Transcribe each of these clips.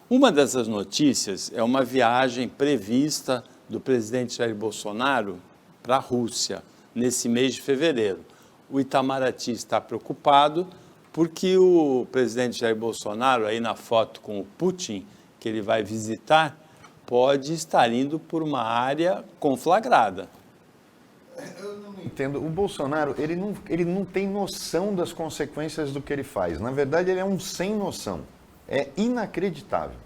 Uma dessas notícias é uma viagem prevista do presidente Jair Bolsonaro para a Rússia, nesse mês de fevereiro. O Itamaraty está preocupado porque o presidente Jair Bolsonaro, aí na foto com o Putin, que ele vai visitar, pode estar indo por uma área conflagrada. Eu não entendo. O Bolsonaro, ele não tem noção das consequências do que ele faz. Na verdade, ele é um sem noção. É inacreditável.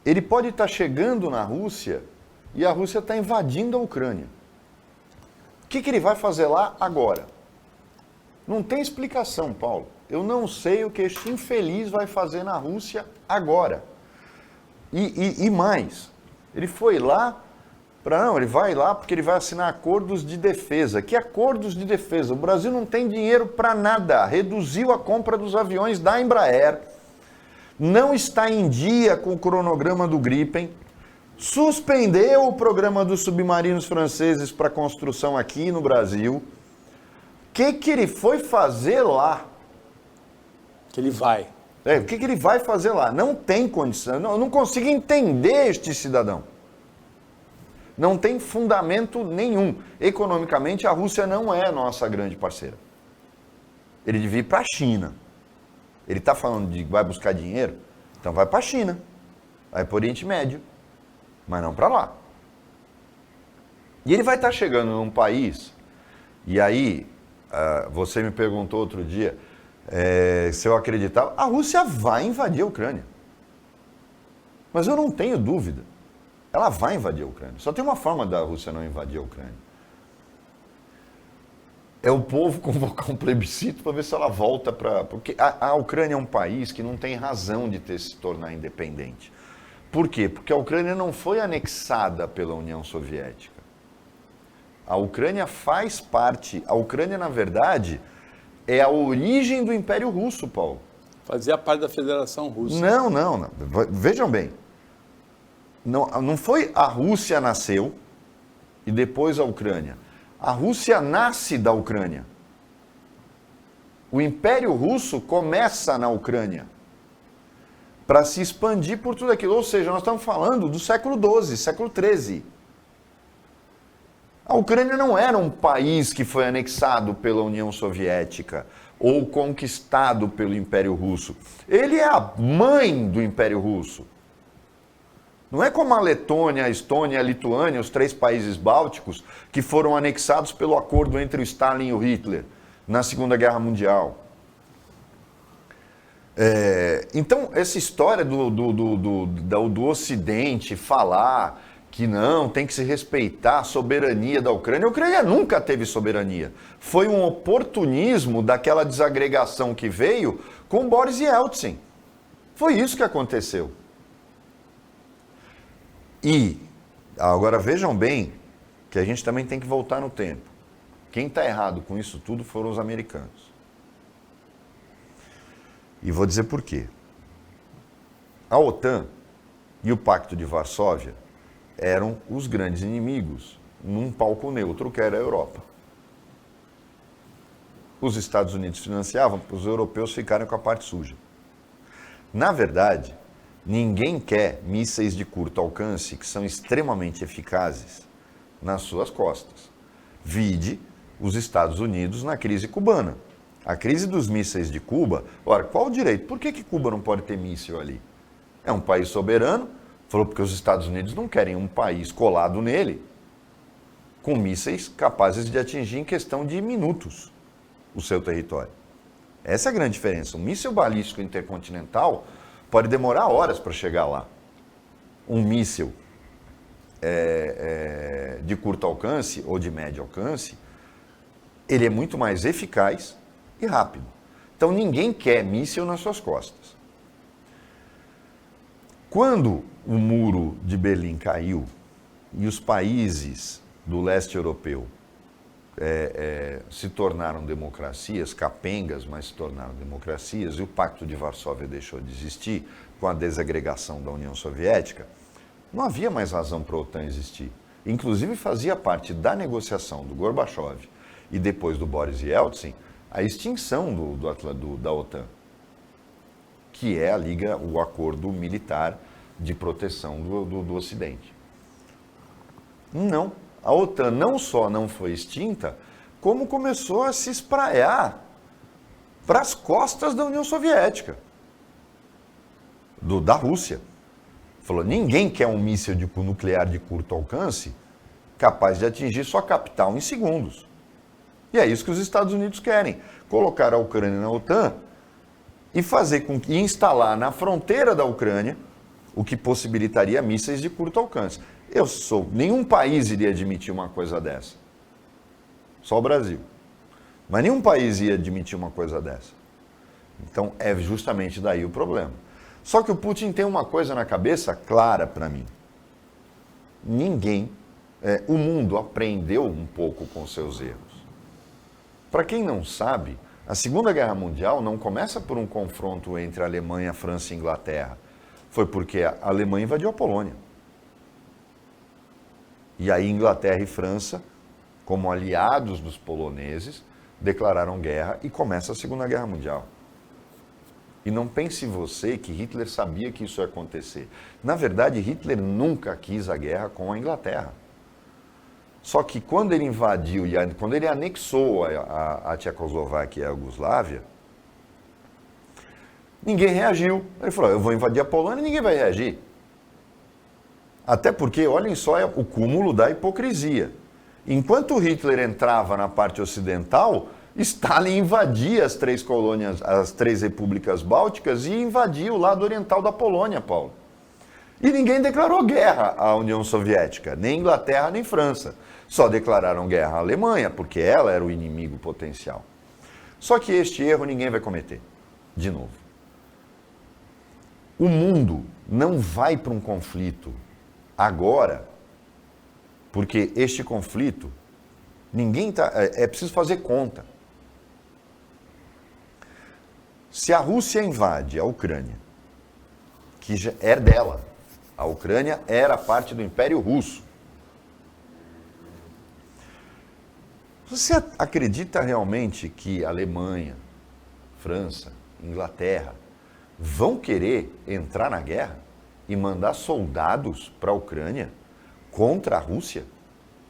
Ele pode estar chegando na Rússia e a Rússia está invadindo a Ucrânia. O que ele vai fazer lá agora? Não tem explicação, Paulo. Eu não sei o que este infeliz vai fazer na Rússia agora. E mais, ele foi lá não, ele vai lá porque ele vai assinar acordos de defesa. Que acordos de defesa? O Brasil não tem dinheiro para nada. Reduziu a compra dos aviões da Embraer. Não está em dia com o cronograma do Gripen. Suspendeu o programa dos submarinos franceses para construção aqui no Brasil. O que ele foi fazer lá? Que ele vai. O que ele vai fazer lá? Não tem condição. Eu não consigo entender este cidadão. Não tem fundamento nenhum. Economicamente, a Rússia não é a nossa grande parceira. Ele devia ir para a China. Ele está falando de vai buscar dinheiro? Então vai para a China. Vai para o Oriente Médio. Mas não para lá. E ele vai estar chegando num país, e aí, você me perguntou outro dia se eu acreditava, a Rússia vai invadir a Ucrânia. Mas eu não tenho dúvida. Ela vai invadir a Ucrânia. Só tem uma forma da Rússia não invadir a Ucrânia. É o povo convocar um plebiscito para ver se ela volta para... Porque a Ucrânia é um país que não tem razão de se tornar independente. Por quê? Porque a Ucrânia não foi anexada pela União Soviética. A Ucrânia faz parte... A Ucrânia, na verdade, é a origem do Império Russo, Paulo. Fazia parte da Federação Russa. Não. Vejam bem. Não foi a Rússia nasceu e depois a Ucrânia. A Rússia nasce da Ucrânia. O Império Russo começa na Ucrânia para se expandir por tudo aquilo. Ou seja, nós estamos falando do século XII, século XIII. A Ucrânia não era um país que foi anexado pela União Soviética ou conquistado pelo Império Russo. Ele é a mãe do Império Russo. Não é como a Letônia, a Estônia, a Lituânia, os 3 países bálticos, que foram anexados pelo acordo entre o Stalin e o Hitler na Segunda Guerra Mundial. Então, essa história do Ocidente falar que não, tem que se respeitar a soberania da Ucrânia. A Ucrânia nunca teve soberania. Foi um oportunismo daquela desagregação que veio com Boris Yeltsin. Foi isso que aconteceu. E, agora vejam bem, que a gente também tem que voltar no tempo. Quem está errado com isso tudo foram os americanos. E vou dizer por quê. A OTAN e o Pacto de Varsóvia eram os grandes inimigos num palco neutro que era a Europa. Os Estados Unidos financiavam para os europeus ficarem com a parte suja. Na verdade, ninguém quer mísseis de curto alcance que são extremamente eficazes nas suas costas. Vide os Estados Unidos na crise cubana. A crise dos mísseis de Cuba, ora, qual o direito? Por que Cuba não pode ter míssil ali? É um país soberano, falou porque os Estados Unidos não querem um país colado nele com mísseis capazes de atingir em questão de minutos o seu território. Essa é a grande diferença. Um míssil balístico intercontinental pode demorar horas para chegar lá. Um míssil de curto alcance ou de médio alcance, ele é muito mais eficaz e rápido. Então ninguém quer míssil nas suas costas. Quando o muro de Berlim caiu e os países do leste europeu se tornaram democracias, capengas, mas se tornaram democracias, e o Pacto de Varsóvia deixou de existir com a desagregação da União Soviética, não havia mais razão para a OTAN existir. Inclusive fazia parte da negociação do Gorbachev e depois do Boris Yeltsin a extinção da OTAN. que é o acordo militar de proteção do Ocidente. Não. A OTAN não só não foi extinta, como começou a se espraiar para as costas da União Soviética, da Rússia. Falou, ninguém quer um míssil nuclear de curto alcance capaz de atingir sua capital em segundos. E é isso que os Estados Unidos querem, colocar a Ucrânia na OTAN e instalar na fronteira da Ucrânia o que possibilitaria mísseis de curto alcance. Nenhum país iria admitir uma coisa dessa. Só o Brasil. Mas nenhum país ia admitir uma coisa dessa. Então é justamente daí o problema. Só que o Putin tem uma coisa na cabeça clara para mim. O mundo aprendeu um pouco com seus erros. Para quem não sabe, a Segunda Guerra Mundial não começa por um confronto entre a Alemanha, França e Inglaterra. Foi porque a Alemanha invadiu a Polônia. E aí Inglaterra e França, como aliados dos poloneses, declararam guerra e começa a Segunda Guerra Mundial. E não pense você que Hitler sabia que isso ia acontecer. Na verdade, Hitler nunca quis a guerra com a Inglaterra. Só que quando ele invadiu, quando ele anexou a Tchecoslováquia e a Iugoslávia, ninguém reagiu. Ele falou, eu vou invadir a Polônia e ninguém vai reagir. Até porque, olhem só o cúmulo da hipocrisia. Enquanto Hitler entrava na parte ocidental, Stalin invadia as 3 colônias, as 3 repúblicas bálticas e invadia o lado oriental da Polônia, Paulo. E ninguém declarou guerra à União Soviética, nem Inglaterra, nem França. Só declararam guerra à Alemanha, porque ela era o inimigo potencial. Só que este erro ninguém vai cometer, de novo. O mundo não vai para um conflito agora, porque este conflito, é preciso fazer conta. Se a Rússia invade a Ucrânia, que já é dela, a Ucrânia era parte do Império Russo. Você acredita realmente que Alemanha, França, Inglaterra vão querer entrar na guerra e mandar soldados para a Ucrânia contra a Rússia?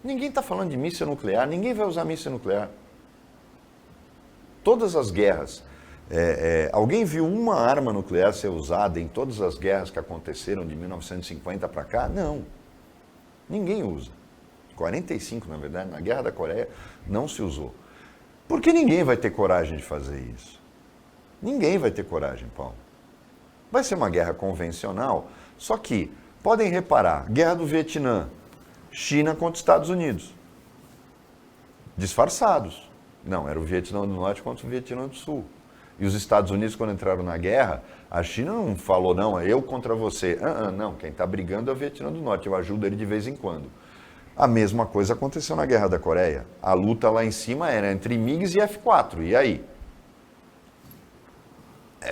Ninguém está falando de míssil nuclear, ninguém vai usar míssil nuclear. Todas as guerras, alguém viu uma arma nuclear ser usada em todas as guerras que aconteceram de 1950 para cá? Não. Ninguém usa. 45, na verdade, na Guerra da Coreia, não se usou. Porque ninguém vai ter coragem de fazer isso. Ninguém vai ter coragem, Paulo. Vai ser uma guerra convencional, só que, podem reparar, Guerra do Vietnã, China contra os Estados Unidos. Disfarçados. Não, era o Vietnã do Norte contra o Vietnã do Sul. E os Estados Unidos, quando entraram na guerra, a China não falou, não, é eu contra você. Não, quem está brigando é o Vietnã do Norte, eu ajudo ele de vez em quando. A mesma coisa aconteceu na Guerra da Coreia. A luta lá em cima era entre MiGs e F-4, e aí?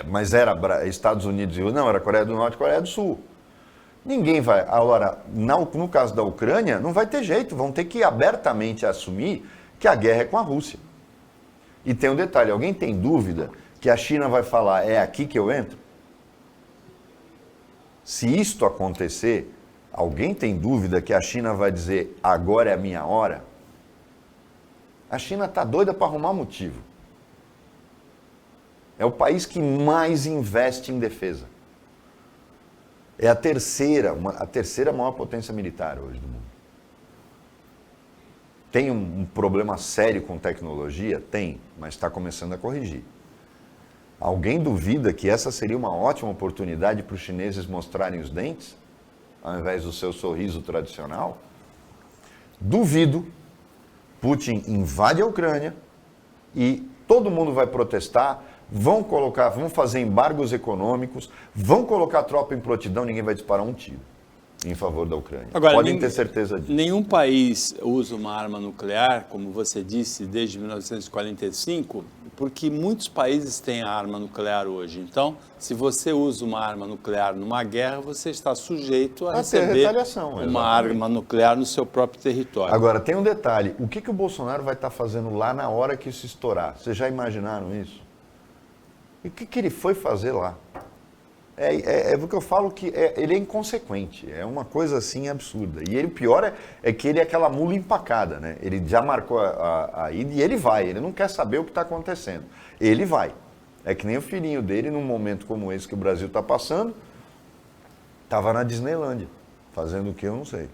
Mas era Estados Unidos e não, era Coreia do Norte e Coreia do Sul. Ninguém vai. Agora, no caso da Ucrânia, não vai ter jeito, vão ter que abertamente assumir que a guerra é com a Rússia. E tem um detalhe, alguém tem dúvida que a China vai falar, é aqui que eu entro? Se isto acontecer, alguém tem dúvida que a China vai dizer, agora é a minha hora? A China está doida para arrumar motivo. É o país que mais investe em defesa. É a terceira maior potência militar hoje do mundo. Tem um problema sério com tecnologia? Tem, mas está começando a corrigir. Alguém duvida que essa seria uma ótima oportunidade para os chineses mostrarem os dentes, ao invés do seu sorriso tradicional? Duvido. Putin invade a Ucrânia e todo mundo vai protestar, vão fazer embargos econômicos, vão colocar tropa em prontidão, ninguém vai disparar um tiro em favor da Ucrânia. Agora, podem ter certeza disso. Nenhum país usa uma arma nuclear, como você disse, desde 1945, porque muitos países têm a arma nuclear hoje. Então, se você usa uma arma nuclear numa guerra, você está sujeito a receber retaliação, uma arma nuclear no seu próprio território. Agora, tem um detalhe. O que o Bolsonaro vai estar fazendo lá na hora que isso estourar? Vocês já imaginaram isso? E o que ele foi fazer lá? É o que eu falo que ele é inconsequente, é uma coisa assim absurda. E ele, o pior é que ele é aquela mula empacada, né? Ele já marcou a ida e ele vai, ele não quer saber o que está acontecendo. Ele vai. É que nem o filhinho dele, num momento como esse que o Brasil está passando, estava na Disneylândia, fazendo o que eu não sei.